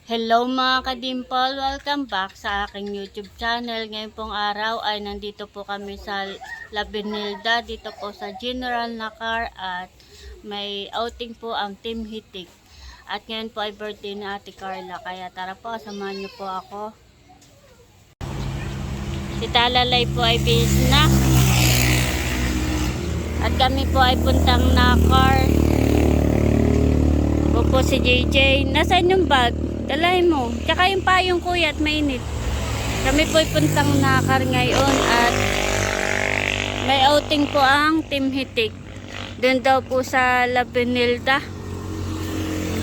Hello mga ka-dimple, welcome back sa aking YouTube channel. Ngayon pong araw ay nandito po kami sa La Benilda, dito po sa General Nakar, at may outing po ang Team Hitik. At ngayon po ay birthday ni Ate Carla, kaya tara po, samahan niyo po ako. Si Talalay po ay bis na. At kami po ay puntang Nakar. Po si JJ. Nasaan yung bag? Dalahin mo. Tsaka yung payong kuya at mainit. Kami po ay puntang Nakar ngayon at may outing po ang Team Hitik. Doon daw po sa La Benilda.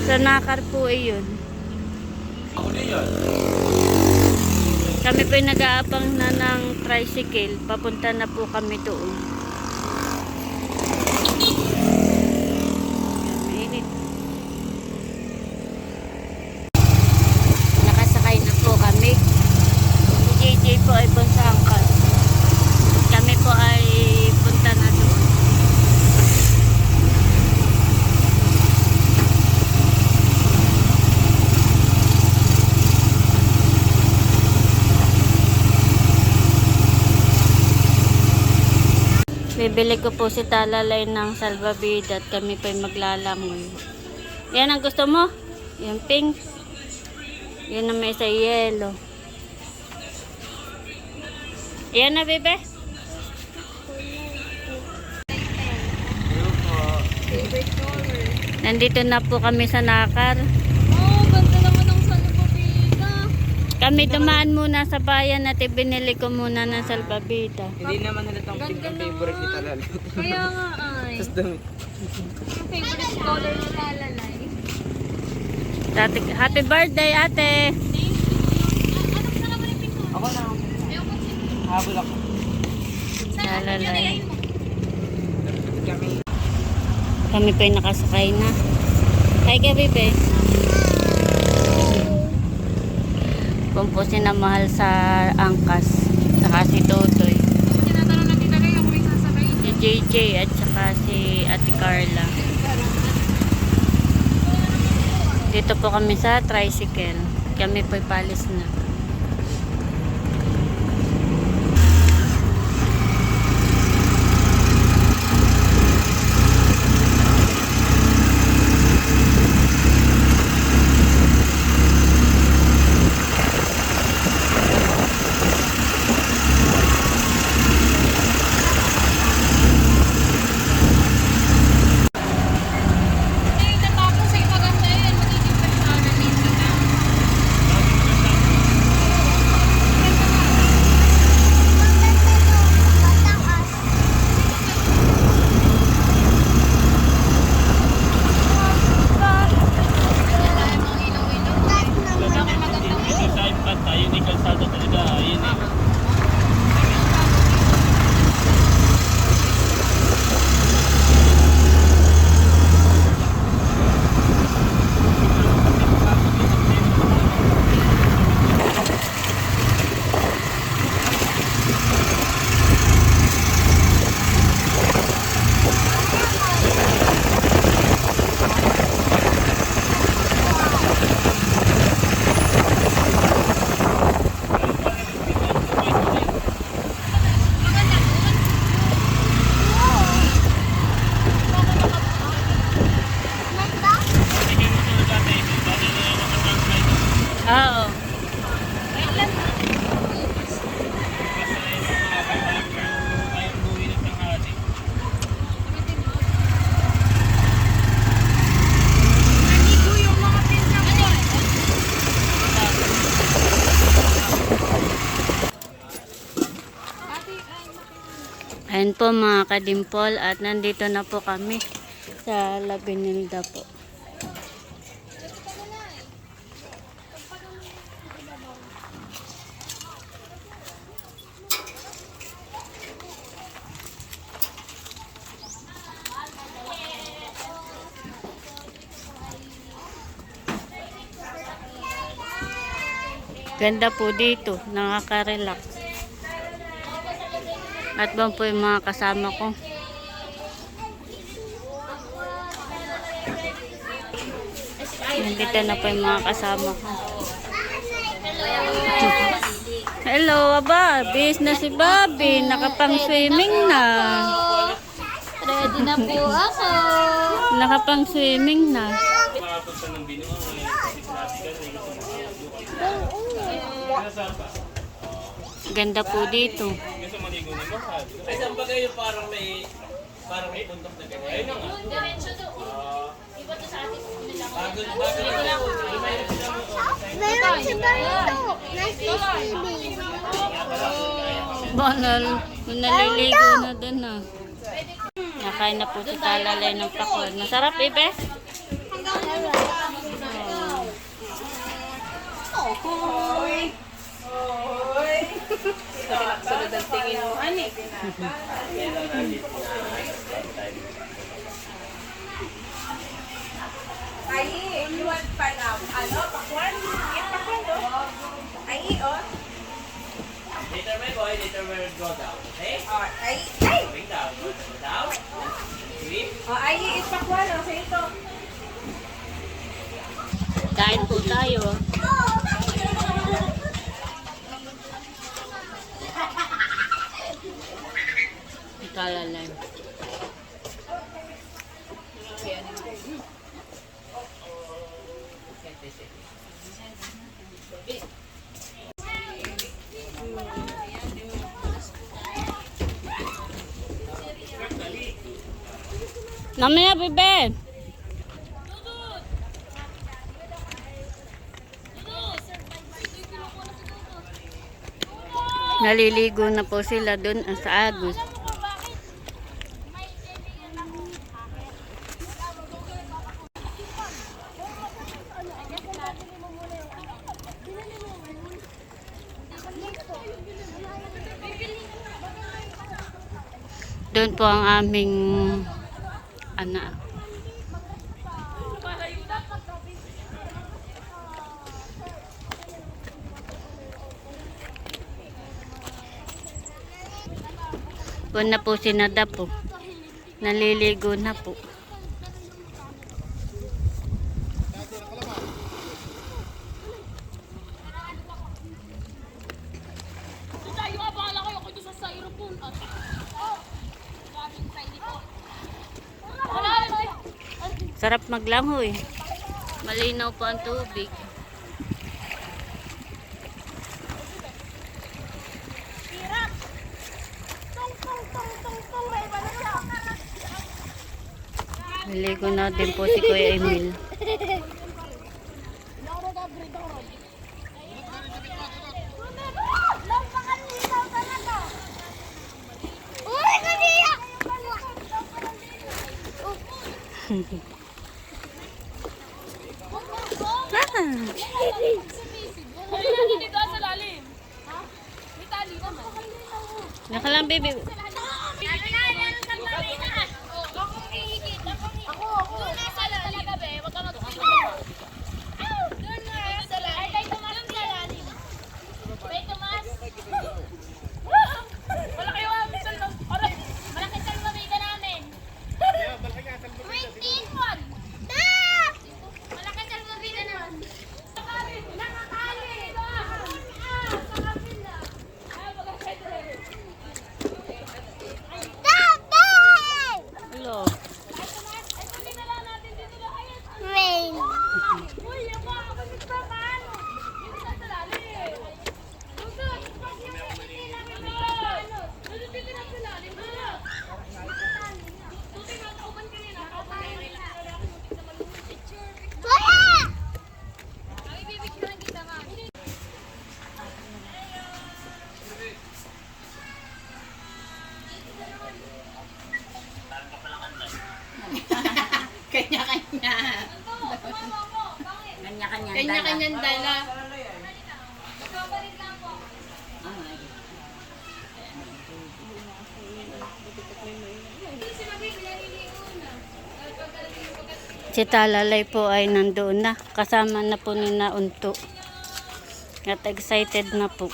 Sa Nakar po yun. Kami po ay nag-aabang na ng tricycle. Papunta na po kami doon. JJ po ay punta angkas. Kami po ay punta na doon. Bibili ko po si Talalay ng salbabida at kami po ay maglalangoy. Yan ang gusto mo? Yung pink. Yan na may sa yellow. Yan na, bebe. Nandito na po kami sa Nakar. Oh, ganda naman ang salbabida. Kami dumaan muna sa bayan at binili ko muna ng salbabida. Hindi naman halatang pink ang favorite ni Talalay. Kaya nga ay. Yung favorite color ni Talalay. Happy birthday, ate! Anong sa naman yung pink color? Ako na. Habol ako. Talalay. Kami. Kami pa yung nakasakay na. Hi ka, bebe. Kung po sinamahal sa angkas. Saka si Totoy. Tinatanong natin talaga yung may sasakay. Si JJ at saka si Ate Carla. Dito po kami sa tricycle. Kami po palis na. Oo. Ayan po mga ka-dimple at nandito na po kami sa La Benilda po. Ganda po dito, nakaka-relax. At ba po yung mga kasama ko. Nandito na po yung mga kasama ko. Hello, aba. Bis na si Bobby. Nakapang swimming na. Ready na po ako. Nakapang swimming na. Ganda po dito. Ay, saan ba kayo parang may bundok na ganyan? Ayun na nga. Diretso doon. Iba to sa atin. Bago Meron si Barito. Nice swimming. Banal. Naliligo na din ah. Nakain na po si Talalay ng pakwan. Masarap, Ibe? Sunod ang tingin mo, ani. Ay, you want pa na, ano, pakwan? Yan, pakwan, no? Ay, oh. Later my boy, later we'll go down. Okay? Oh, ay, ay! Going down. You want to go down? Sweep. Oh, ay, pakwan, oh, sa ito. Kain po tayo. Talalay. Namaya, Bebe. Naliligo na po sila doon sa Agus. Doon po ang aming anak. Doon na po si Nada po. Naliligo na po. Sarap maglangoy. Malinaw po ang tubig. Naligo na din po si Kuya Emil. Nakalang baby. Hello. Kanya-kanya. Kanya-kanyang dala. Si Talalay po ay nandoon na. Kasama na po ni Naunto. At excited na po.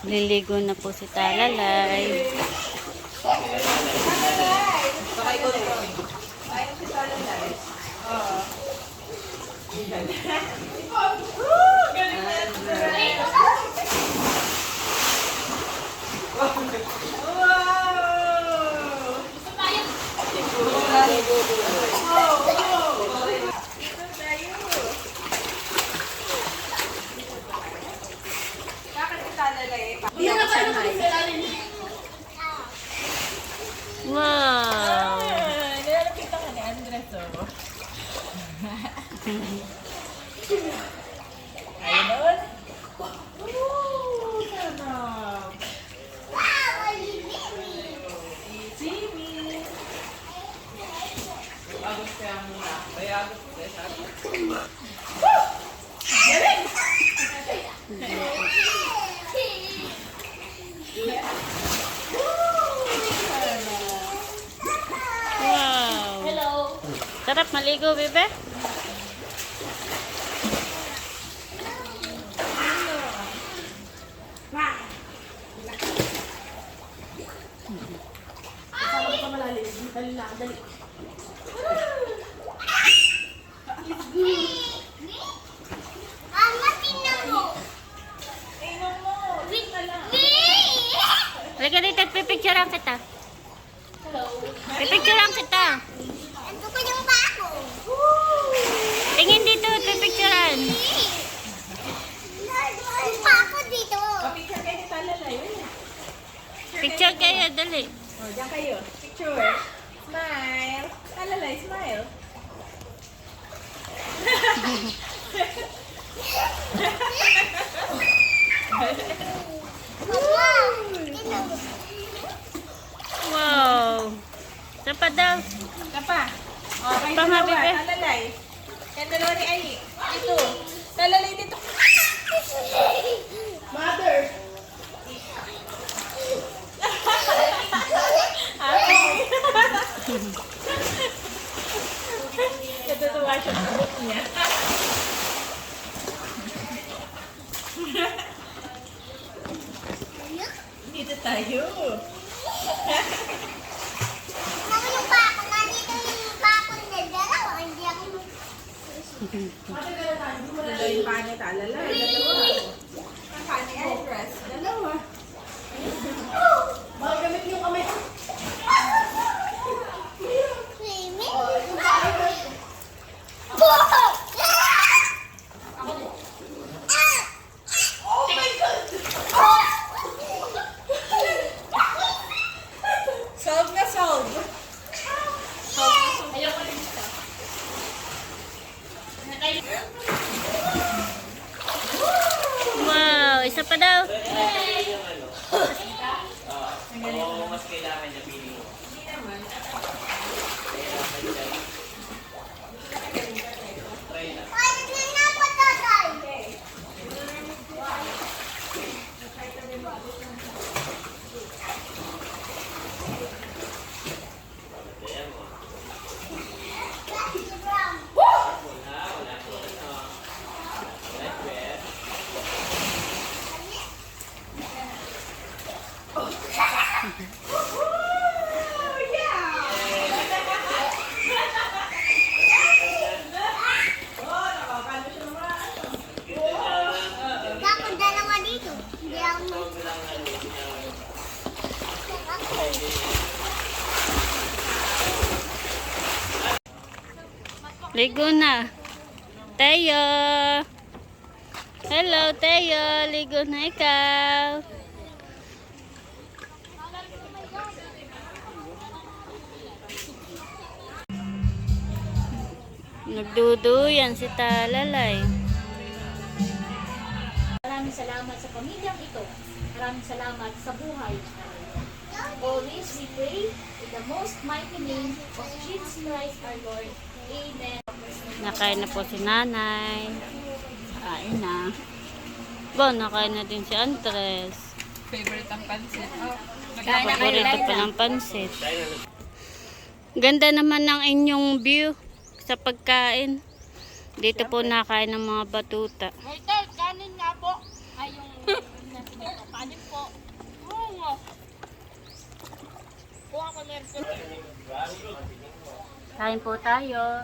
Liligo na po si Talalay. Bakit si Talalay? Hindi ako sanay. Wow! Nilalapit ako ni Andres, oh. Ayun. Sarap. Simi. Agos kaya muna. Kaya agos kaya Wow! Hello! Sarap maligo, bebe? Halika dito at pipicturean kita. Pipicturean kita. Tingin dito at pipicturean. Picture kayo ni Talalay. Picture kayo, dali. Oh, diyan kayo. Picture. Smile. Talalay, smile. Wow! Sapa daw. Kapa. Oh, kayo Pa nga, dalawa. bebe. Talalay. Kayo dalawa ni Ai. Ito. Talalay dito. Mother. Natutuwa siya sa buhok niya. Dito tayo. Dalawa yung pani Talalay. Dalawa. Ang pani Andres. Dalawa. Magagamit yung kamay. Solve na solve. Wow! Isa pa daw. Oo, mas kailangan niya pili mo. Try na. Ayan mo. Like that. Ligo na. Teo! Hello, Teo! Ligo na ikaw. Nagduduyan si Talalay. Maraming salamat sa pamilyang ito. Maraming salamat sa buhay. Always we pray in the most mighty name of Jesus Christ our Lord. Amen. Nakain na po si nanay. Kain na. Bon, nakain na din si Andres. Favorite ang pansit. Paborito pa ng pansit. Ganda naman ng inyong view sa pagkain. Dito po nakain ng mga batuta. Waiter, kanin nga po. Ay, yung Kanin po. Kuha ko meron. Kain po tayo.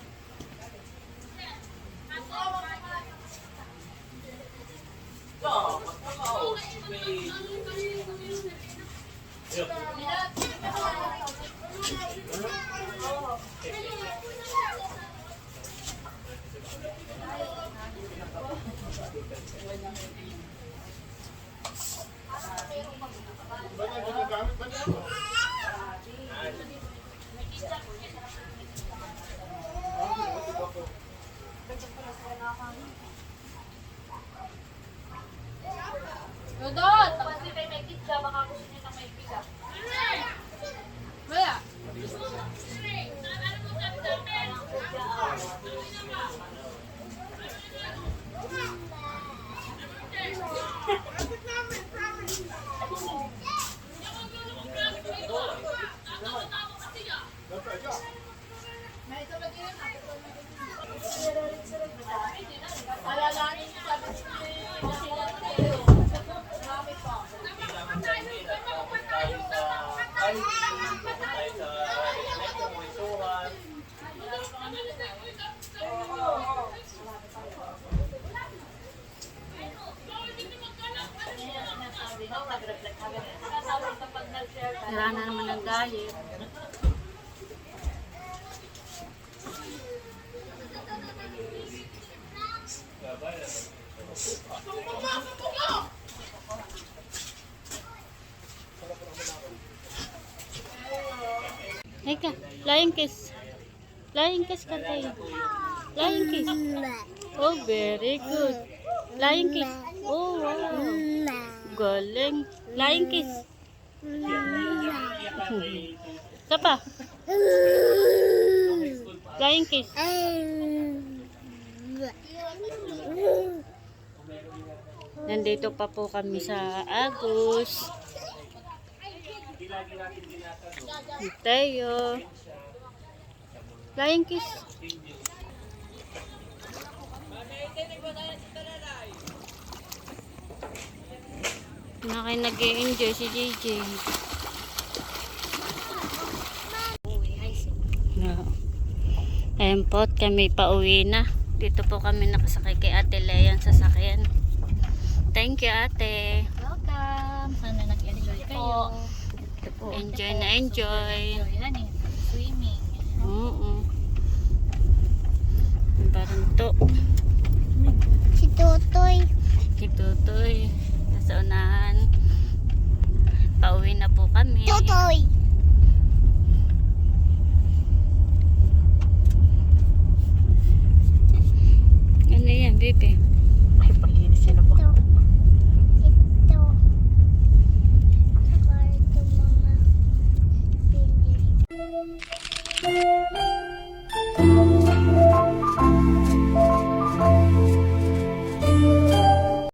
Dodot! Tapos may may pizza. Baka gusto niya ng may pizza. Wala. Alalanin niyo sabi niyo. Marami pa. Wala na naman ang galit. Eka, flying kiss. Flying kiss ka tayo. Flying kiss. Oh, very good. Flying kiss. Oh, wow. Galing. Flying kiss. Isa pa. Flying kiss. Nandito pa po kami sa Agus. Tayo. Flying kiss. Nag-enjoy si JJ. No. Ayan po, kami pauwi na. Dito po kami nakasakay kay Ate Leon sa sasakyan. Thank you, Ate. Welcome. Sana nag-enjoy kayo. Enjoy na enjoy. Yan eh. Swimming. Oo. Parang to. Si Totoy. Si Tutoy. Nasa unahan. Pauwi na po kami. Totoy.